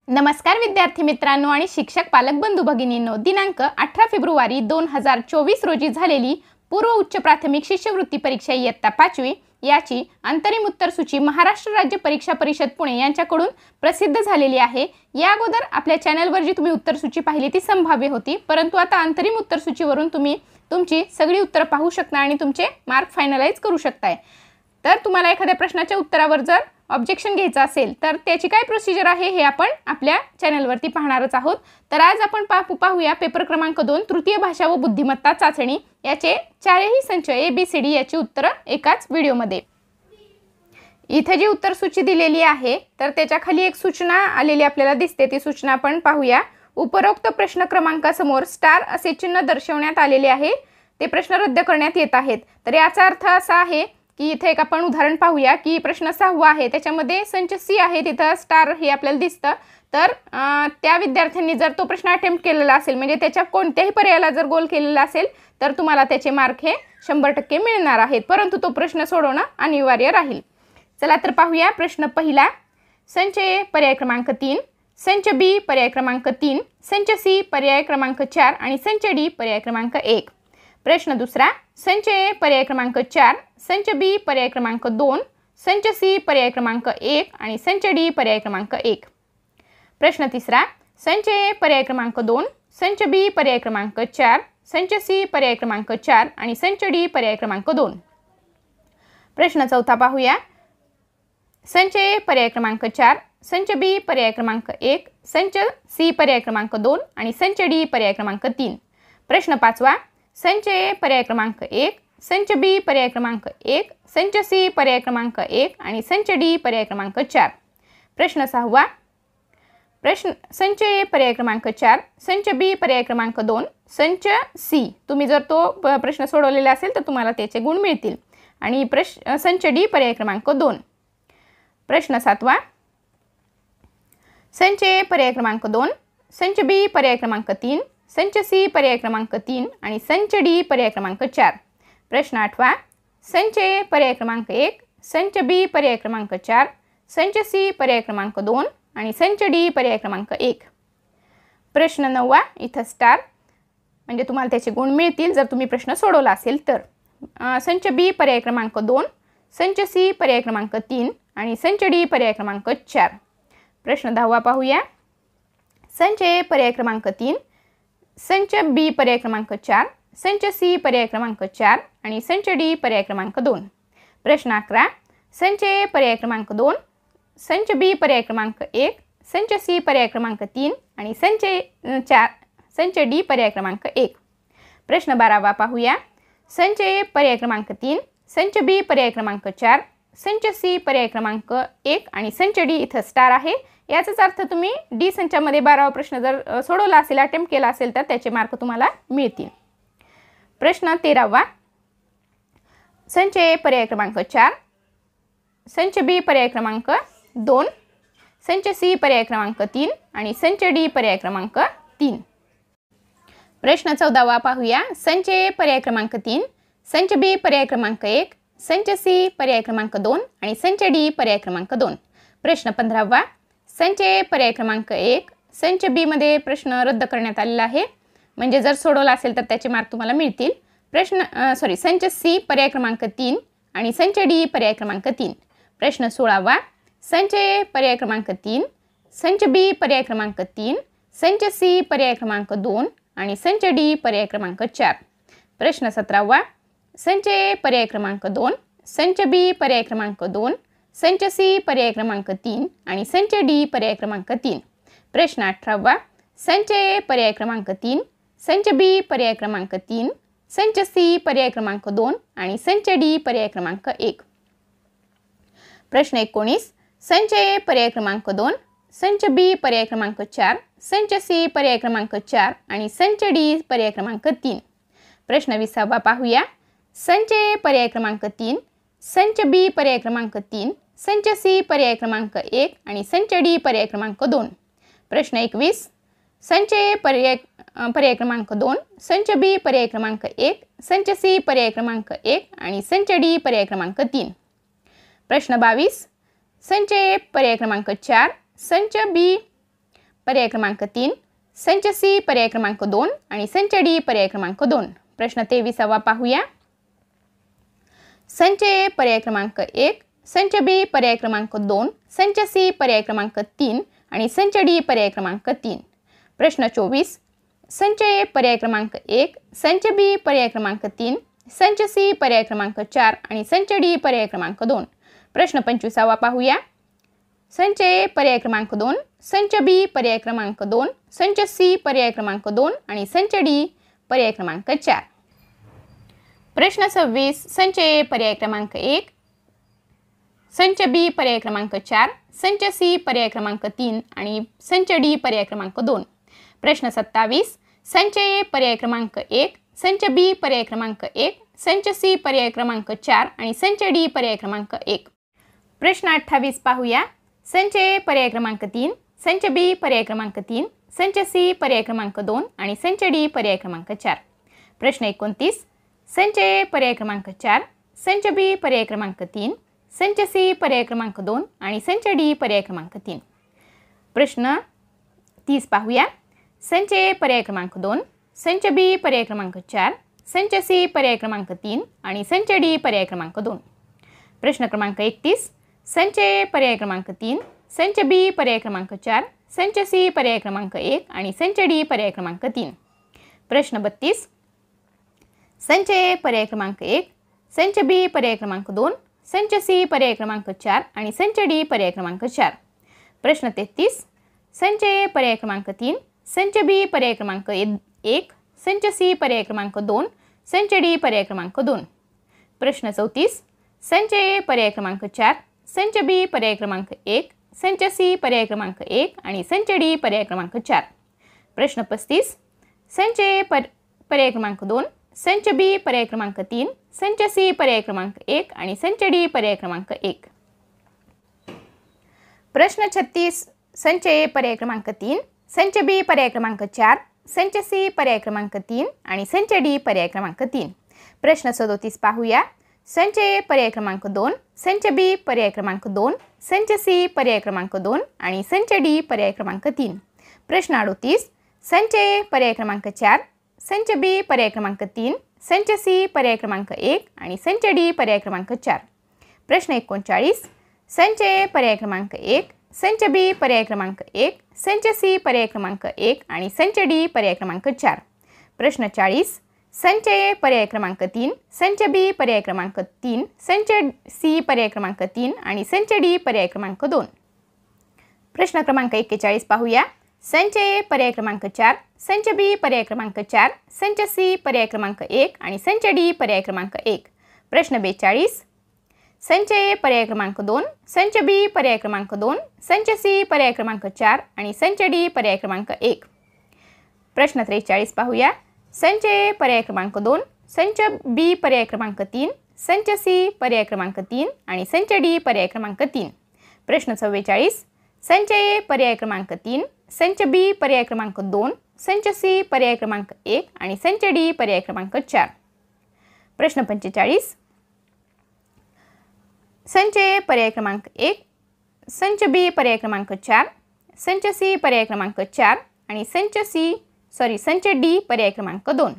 नमस्कार विद्यार्थी मित्रांनो आणि शिक्षक पालक बंधू भगिनींनो, दिनांक 18 फेब्रुवारी 2024 रोजी झालेली पूर्व उच्च प्राथमिक शिष्यवृत्ती परीक्षा इयत्ता 5वी याची अंतरिम उत्तर सूची महाराष्ट्र राज्य परीक्षा परिषद पुणे यांच्याकडून प्रसिद्ध झालेली आहे। या अगोदर आपल्या चॅनलवर जी तुम्ही उत्तर सूची पाहिली ती संभाव्य होती, परंतु आता अंतरिम उत्तर सूचीवरून तुम्ही तुमची सगळी उत्तरे पाहू शकता आणि तुमचे मार्क फायनलाइज करू शकताय। तर तुम्हाला एखाद्या प्रश्नाच्या उत्तरावर जर ऑब्जेक्शन घ्यायचं असेल तर त्याची काय प्रोसिजर आहे हे आपण आपल्या चॅनलवरती पाहणारच आहोत। तर आज आपण पाहूया पेपर क्रमांक 2 तृतीय भाषा व बुद्धिमत्ता चाचणी याचे चारही संच ABCD याची उत्तरे एकाच व्हिडिओमध्ये। इथे जी उत्तर सूची दिलेली आहे तर त्याच्या खाली एक सूचना आलेली आपल्याला दिसते, ती सूचना आपण पाहूया। उपरोक्त प्रश्न क्रमांकासमोर स्टार असे चिन्ह दर्शवण्यात आलेले आहे, ते प्रश्न रद्द करण्यात येत आहेत। तर याचा अर्थ असा आहे की इथे एक आपण उदाहरण पाहूया की प्रश्न 6 आहे, त्याच्यामध्ये संच C आहे, तिथं स्टार हे आपल्याला दिसतं। तर त्या विद्यार्थ्यांनी जर तो प्रश्न अटेम्प्ट केलेला असेल म्हणजे त्याच्या कोणत्याही पर्यायाला जर गोल केलेला असेल तर तुम्हाला त्याचे मार्क हे 100% मिळणार आहेत, परंतु तो प्रश्न सोडवणं अनिवार्य राहील। चला तर पाहूया प्रश्न पहिला। संच A पर्याय क्रमांक 3, संच B पर्याय क्रमांक 3, संच C पर्याय क्रमांक 4 आणि संच D पर्याय क्रमांक 1। प्रश्न दुसरा। संच A पर्याय क्रमांक 4, संच B पर्याय क्रमांक 2, संच C पर्याय क्रमांक 1 आणि संच D पर्याय क्रमांक 1। प्रश्न तिसरा। संच A पर्याय क्रमांक 2, संच B पर्याय क्रमांक 4, संच C पर्याय क्रमांक 4 आणि संच D पर्याय क्रमांक 2। प्रश्न चौथा पाहूया। संच A पर्याय क्रमांक 4, संच B पर्याय क्रमांक 1, संच C पर्याय क्रमांक 2 आणि संच D पर्याय क्रमांक 3। प्रश्न पाचवा। संच A पर्याय क्रमांक 1, संच B पर्याय क्रमांक 1, संच C पर्याय क्रमांक 1 आणि संच D पर्याय क्रमांक 4। प्रश्न सहावा। संच A पर्याय क्रमांक 4, संच B पर्याय क्रमांक 2, संच C तुम्ही जर तो प्रश्न सोडवलेला असेल तर तुम्हाला त्याचे गुण मिळतील आणि संच D पर्याय क्रमांक 2। प्रश्न सातवा। संच A पर्याय क्रमांक 2, संच B पर्याय क्रमांक 3, संच C पर्याय क्रमांक 3 आणि संच D पर्याय क्रमांक 4। प्रश्न आठवा। संच A पर्याय क्रमांक 1, संच B पर्याय क्रमांक 4, संच C पर्याय क्रमांक 2 आणि संच D पर्याय क्रमांक 1। प्रश्न नववा, इथं स्टार म्हणजे तुम्हाला त्याचे गुण मिळतील जर तुम्ही प्रश्न सोडवला असेल तर। संच B पर्याय क्रमांक 2, संच C पर्याय क्रमांक 3 आणि संच D पर्याय क्रमांक 4। प्रश्न 10वा पाहूया। संच A पर्याय क्रमांक 3, संच B पर्याय क्रमांक 4, संच C पर्याय क्रमांक 4 आणि संच D पर्याय क्रमांक 2। प्रश्न 11। संच A पर्याय क्रमांक 2, संच B पर्याय क्रमांक 1, संच C पर्याय क्रमांक 3 आणि संच D पर्याय क्रमांक 1। प्रश्न 12वा पाहूया। संच A पर्याय क्रमांक 3, संच B पर्याय क्रमांक 4, संच C पर्याय क्रमांक 1 आणि संच D इथं स्टार आहे, याचाच अर्थ तुम्ही D संचामध्ये 12वा प्रश्न जर सोडवला असेल, अटेम्प्ट केला असेल तर त्याचे मार्क तुम्हाला मिळतील। प्रश्न 13वा। संच A पर्याय क्रमांक 4, संच B पर्याय क्रमांक 2, संच C पर्याय क्रमांक 3 आणि संच D पर्याय क्रमांक 3। प्रश्न 14वा पाहूया। संच A पर्याय क्रमांक 3, संच B पर्याय क्रमांक 1, संच C पर्याय क्रमांक 2 आणि संच D पर्याय क्रमांक 2। प्रश्न 15वा। संच A पर्याय क्रमांक 1, संच B मध्ये प्रश्न रद्द करण्यात आलेला आहे, म्हणजे जर सोडवला असेल तर त्याचे मार्क तुम्हाला मिळतील। संच C पर्याय क्रमांक 3 आणि संच D पर्याय क्रमांक 3। प्रश्न 16वा। संच A पर्याय क्रमांक 3, संच B पर्याय क्रमांक 3, संच C पर्याय क्रमांक 2 आणि संच D पर्याय क्रमांक 4। प्रश्न 17वा। संच A पर्याय क्रमांक 2, संच B पर्याय क्रमांक 2, संच C पर्याय क्रमांक 3 आणि संच D पर्याय क्रमांक 3। प्रश्न 18वा। संच A पर्याय क्रमांक 3, संच B पर्याय क्रमांक 3, संच C पर्याय क्रमांक 2 आणि संच D पर्याय क्रमांक 1। प्रश्न 19। संच A पर्याय क्रमांक 2, संच B पर्याय क्रमांक 4, संच C पर्याय क्रमांक 4 आणि संच D पर्याय क्रमांक 3। प्रश्न 20वा पाहूया। संच A पर्याय क्रमांक 3, संच B पर्याय क्रमांक 3, संच C पर्याय क्रमांक 1 आणि संच D पर्याय क्रमांक 2। प्रश्न 21। संच A पर्याय क्रमांक 2, संच B पर्याय क्रमांक 1, संच C पर्याय क्रमांक 1 आणि संच D पर्याय क्रमांक 3। प्रश्न 22। संच A पर्याय क्रमांक 4, संच B पर्याय क्रमांक 3, संच सी पर्याय क्रमांक 2 आणि संच डी पर्याय क्रमांक 2. प्रश्न 23वा पाहूया. संच ए पर्याय क्रमांक 1, संच बी पर्याय क्रमांक 2, संच सी पर्याय क्रमांक 3 आणि संच डी पर्याय क्रमांक 3. प्रश्न 24, संच ए पर्याय क्रमांक 1, संच बी पर्याय क्रमांक 3, संच सी पर्याय क्रमांक 4 आणि संच डी पर्याय क्रमांक 2. प्रश्न 25वा पाहूया. संच ए पर्याय क्रमांक 2, संच बी पर्याय क्रमांक 2, संच सी पर्याय क्रमांक 2 आणि संच डी पर्याय क्रमांक 4. प्रश्न 26, संच ए पर्याय क्रमांक 1, संच बी पर्याय क्रमांक 4, संच सी पर्याय क्रमांक 3 आणि संच डी पर्याय क्रमांक 2. प्रश्न 27, संच ए पर्याय क्रमांक 1, संच बी पर्याय क्रमांक 1, संच सी पर्याय क्रमांक 4 आणि संच डी पर्याय क्रमांक 1. प्रश्न 28 पाहूया. संच ए पर्याय क्रमांक 3, संच बी पर्याय क्रमांक 3, संच सी पर्याय क्रमांक 2 आणि संच डी पर्याय क्रमांक 4. प्रश्न 29, संच ए पर्याय क्रमांक 4, संच बी पर्याय क्रमांक 3, संच सी पर्याय क्रमांक 2 आणि संच डी पर्याय क्रमांक 3. प्रश्न 30 पाहूया. संच ए पर्याय क्रमांक 2, संच बी पर्याय क्रमांक 4, संच सी पर्याय क्रमांक 3 आणि संच डी पर्याय क्रमांक 2. प्रश्न क्रमांक 31, संच ए पर्याय क्रमांक 3, संच बी पर्याय क्रमांक 4, संच सी पर्याय क्रमांक 1 आणि संच डी पर्याय क्रमांक 3. प्रश्न 32, संच ए पर्याय क्रमांक 1, संच बी पर्याय क्रमांक 2, संच सी पर्याय क्रमांक 4 आणि संच डी पर्याय क्रमांक 4. प्रश्न 33, संच ए पर्याय क्रमांक 3, संच बी पर्याय क्रमांक 1, संच सी पर्याय क्रमांक 2, संच डी पर्याय क्रमांक 2. प्रश्न 34, संच ए पर्याय क्रमांक 4, संच बी पर्याय क्रमांक 1, संच सी पर्याय क्रमांक 1 आणि संच डी पर्याय क्रमांक 4. प्रश्न 35, संच ए पर्याय क्रमांक 2, संच बी पर्याय क्रमांक 3, संच सी पर्याय क्रमांक 1 आणि संच डी पर्याय क्रमांक 1. प्रश्न 36, संच ए पर्याय क्रमांक 3, संच बी पर्याय क्रमांक 4, संच सी पर्याय क्रमांक 3 आणि संच डी पर्याय क्रमांक 3. प्रश्न 37 पाहूया. संच ए पर्याय क्रमांक 2, संच बी पर्याय क्रमांक 2, संच सी पर्याय क्रमांक 2 आणि संच डी पर्याय क्रमांक 3. प्रश्न 38, संच ए पर्याय क्रमांक 4, संच बी पर्याय क्रमांक 3, संच सी पर्याय क्रमांक 1 आणि संच डी पर्याय क्रमांक 4. प्रश्न 39, संच ए पर्याय क्रमांक 1, संच बी पर्याय क्रमांक 1, संच सी पर्याय क्रमांक 1 आणि संच डी पर्याय क्रमांक 4. प्रश्न 40, संच ए पर्याय क्रमांक 3, संच बी पर्याय क्रमांक 3, संच सी पर्याय क्रमांक 3 आणि संच डी पर्याय क्रमांक 2. प्रश्न क्रमांक 41 पाहूया. संच ए पर्याय क्रमांक 4, संच बी पर्याय क्रमांक 4, संच सी पर्याय क्रमांक 1 आणि संच डी पर्याय क्रमांक 1. प्रश्न 42, संच ए पर्याय क्रमांक 2, संच बी पर्याय क्रमांक 2, संच सी पर्याय क्रमांक 4 आणि संच डी पर्याय क्रमांक 1. प्रश्न 43 पाहूया. संच ए पर्याय क्रमांक 2, संच बी पर्याय क्रमांक 3, संच सी पर्याय क्रमांक 3 आणि संच डी पर्याय क्रमांक 3. प्रश्न 44, संच ए पर्याय क्रमांक 3, संच बी पर्याय क्रमांक 2, संच सी पर्याय क्रमांक 1 आणि संच डी पर्याय क्रमांक 4. प्रश्न 45, संच ए पर्याय क्रमांक 1, संच बी पर्याय क्रमांक 4, संच सी पर्याय क्रमांक 4 आणि संच डी पर्याय क्रमांक 2.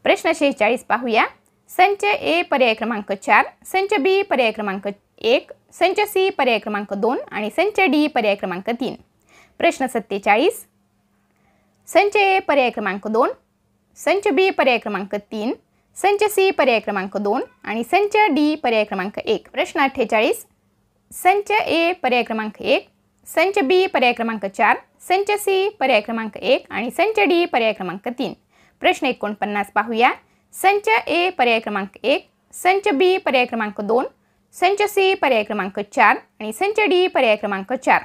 प्रश्न 46 पाहूया. संच ए पर्याय क्रमांक 4, संच बी पर्याय क्रमांक 1, संच सी पर्याय क्रमांक 2 आणि संच डी पर्याय क्रमांक 3. प्रश्न 47, संच ए पर्याय क्रमांक 2, संच बी पर्याय क्रमांक 3, संच सी पर्याय क्रमांक 2 आणि संच डी पर्याय क्रमांक 1. प्रश्न 48, संच ए पर्याय क्रमांक 1, संच बी पर्याय क्रमांक 4, संच सी पर्याय क्रमांक 1 आणि संच डी पर्याय क्रमांक 3. प्रश्न 49 पाहूया. संच ए पर्याय क्रमांक 1, संच बी पर्याय क्रमांक 2, संच सी पर्याय क्रमांक 4 आणि संच डी पर्याय क्रमांक 4.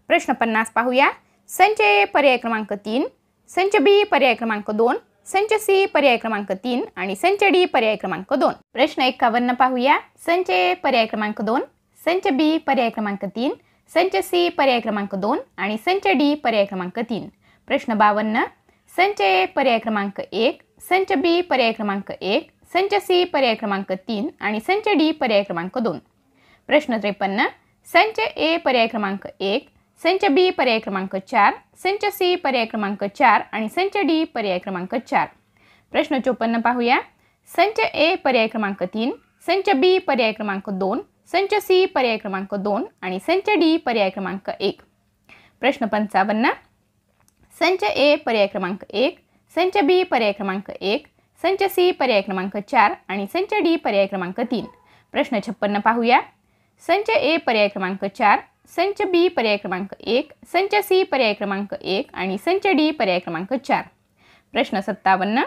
प्रश्न 50 पाहूया. संच ए पर्याय क्रमांक 3, संच बी पर्याय क्रमांक 2, संच सी पर्याय क्रमांक 3 आणि संच डी पर्याय क्रमांक 2. प्रश्न 51 पाहूया. संच ए पर्याय क्रमांक 2, संच बी पर्याय क्रमांक 3, संच सी पर्याय क्रमांक 2 आणि संच डी पर्याय क्रमांक 3. प्रश्न 52, संच ए पर्याय क्रमांक 1, संच बी पर्याय क्रमांक 1, संच सी पर्याय क्रमांक 3 आणि संच डी पर्याय क्रमांक 2. प्रश्न 53, संच ए पर्याय क्रमांक 1, संच बी पर्याय क्रमांक 4, संच सी पर्याय क्रमांक 4 आणि संच डी पर्याय क्रमांक 4. प्रश्न 54 पाहूया. संच ए पर्याय क्रमांक 3, संच बी पर्याय क्रमांक 2, संच सी पर्याय क्रमांक 2 आणि संच डी पर्याय क्रमांक 1. प्रश्न 55. संच ए पर्याय क्रमांक 1, संच बी पर्याय क्रमांक 1, संच सी पर्याय क्रमांक 4 आणि संच डी पर्याय क्रमांक 3. प्रश्न 56 पाहूया. संच ए पर्याय क्रमांक 4, संच बी पर्याय क्रमांक 1, संच सी पर्याय क्रमांक 1 आणि संच डी पर्याय क्रमांक 4. प्रश्न 57.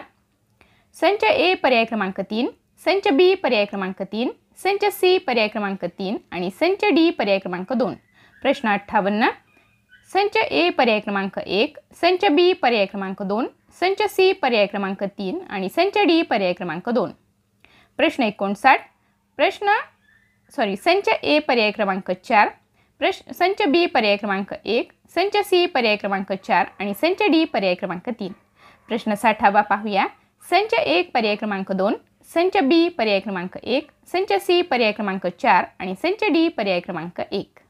संच ए पर्याय क्रमांक 3, संच बी पर्याय क्रमांक 3, संच सी पर्याय क्रमांक 3 आणि संच डी पर्याय क्रमांक 2. प्रश्न 58. संच ए पर्याय क्रमांक 1, संच बी पर्याय क्रमांक 2, संच सी पर्याय क्रमांक 3 आणि संच डी पर्याय क्रमांक 2. प्रश्न 59. संच ए पर्याय क्रमांक 4, संच बी पर्याय क्रमांक 1, संच सी पर्याय क्रमांक 4 आणि संच डी पर्याय क्रमांक 3. प्रश्न 60 पाहूया. संच ए पर्याय क्रमांक 2, संच बी पर्याय क्रमांक 1, संच सी पर्याय क्रमांक 4 आणि संच डी पर्याय क्रमांक 1.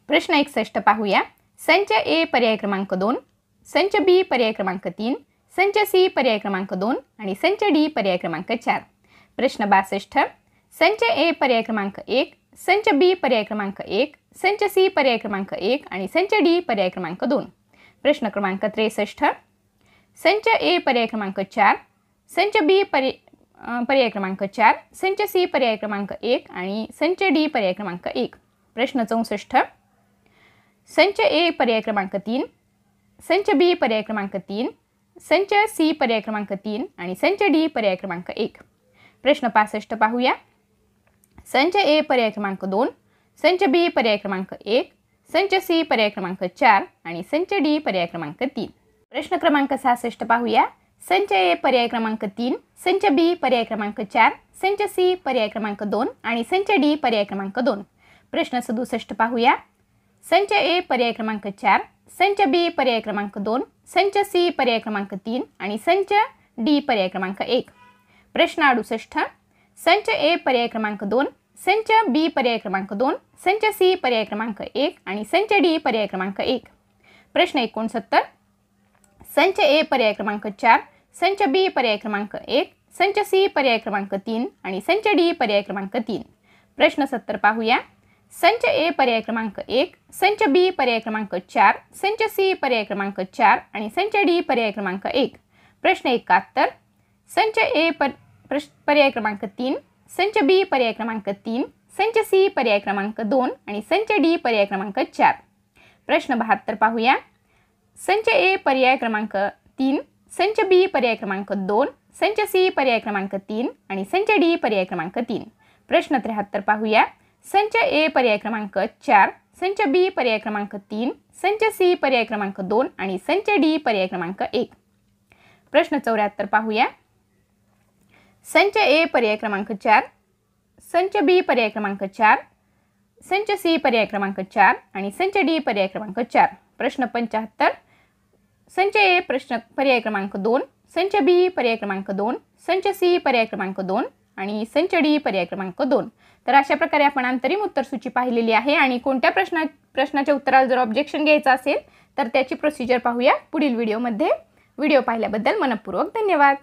प्रश्न 61 पाहूया. संच ए पर्याय क्रमांक 2, संच बी पर्याय क्रमांक 3, संच सी पर्याय क्रमांक 2 आणि संच डी पर्याय क्रमांक 4. प्रश्न 62. संच ए पर्याय क्रमांक 1, संच बी पर्याय क्रमांक 1, संच सी पर्याय क्रमांक 1 आणि संच डी पर्याय क्रमांक 2. प्रश्न क्रमांक 63. संच ए पर्याय क्रमांक 4, संच बी पर्याय क्रमांक 4, संच सी पर्याय क्रमांक 1 आणि संच डी पर्याय क्रमांक 1. प्रश्न 64. संच ए पर्याय क्रमांक 3, संच बी पर्याय क्रमांक 3, संच सी पर्याय क्रमांक 3 आणि संच डी पर्याय क्रमांक 1. प्रश्न 65 पाहूया. संच ए पर्याय क्रमांक 2, संच बी पर्याय क्रमांक 1, संच सी पर्याय क्रमांक 4 आणि संच डी पर्याय क्रमांक 3. प्रश्न क्रमांक 66 पाहूया. संच ए पर्याय क्रमांक 3, संच बी पर्याय क्रमांक 4, संच सी पर्याय क्रमांक 2 आणि संच डी पर्याय क्रमांक 2. प्रश्न 67 पाहूया. संच ए पर्याय क्रमांक 4, संच बी पर्याय क्रमांक 2, संच सी पर्याय क्रमांक 3 आणि संच डी पर्याय क्रमांक 1. प्रश्न 68. संच ए पर्याय क्रमांक 2, संच बी पर्याय क्रमांक 2, संच सी पर्याय क्रमांक 1 आणि संच डी पर्याय क्रमांक 1. प्रश्न 69. संच ए पर्याय क्रमांक 4, संच बी पर्याय क्रमांक 1, संच सी पर्याय क्रमांक 3 आणि संच डी पर्याय क्रमांक 3. प्रश्न 70 पाहूया. संच ए पर्याय क्रमांक 1, संच बी पर्याय क्रमांक 4, संच सी पर्याय क्रमांक 4 आणि संच डी पर्याय क्रमांक 1. प्रश्न 71. संच ए पर्याय क्रमांक 3, संच बी पर्याय क्रमांक 3, संच सी पर्याय क्रमांक 2 आणि संच डी पर्याय क्रमांक 4. प्रश्न 72 पाहूया. संच ए पर्याय क्रमांक 3, संच बी पर्याय क्रमांक 2, संच सी पर्याय क्रमांक 3 आणि संच डी पर्याय क्रमांक 3. प्रश्न 73 पाहूया. संच ए पर्याय क्रमांक 4, संच बी पर्याय क्रमांक 3, संच सी पर्याय क्रमांक 2 आणि संच डी पर्याय क्रमांक 1. प्रश्न 74 पाहूया. संच ए पर्याय क्रमांक 4, संच बी पर्याय क्रमांक 4, संच सी पर्याय क्रमांक 4 आणि संच डी पर्याय क्रमांक 4. प्रश्न 75. संच ए पर्याय क्रमांक 2, संच बी पर्याय क्रमांक 2, संच सी पर्याय क्रमांक 2 आणि संच डी पर्याय क्रमांक 2. तर अशा प्रकारे आपण अंतरिम उत्तरसूची पाहिलेली आहे आणि कोणत्या प्रश्नाच्या उत्तराला जर ऑब्जेक्शन घ्यायचं असेल तर त्याची प्रोसिजर पाहूया पुढील व्हिडिओमध्ये. व्हिडिओ पाहिल्याबद्दल मनपूर्वक धन्यवाद.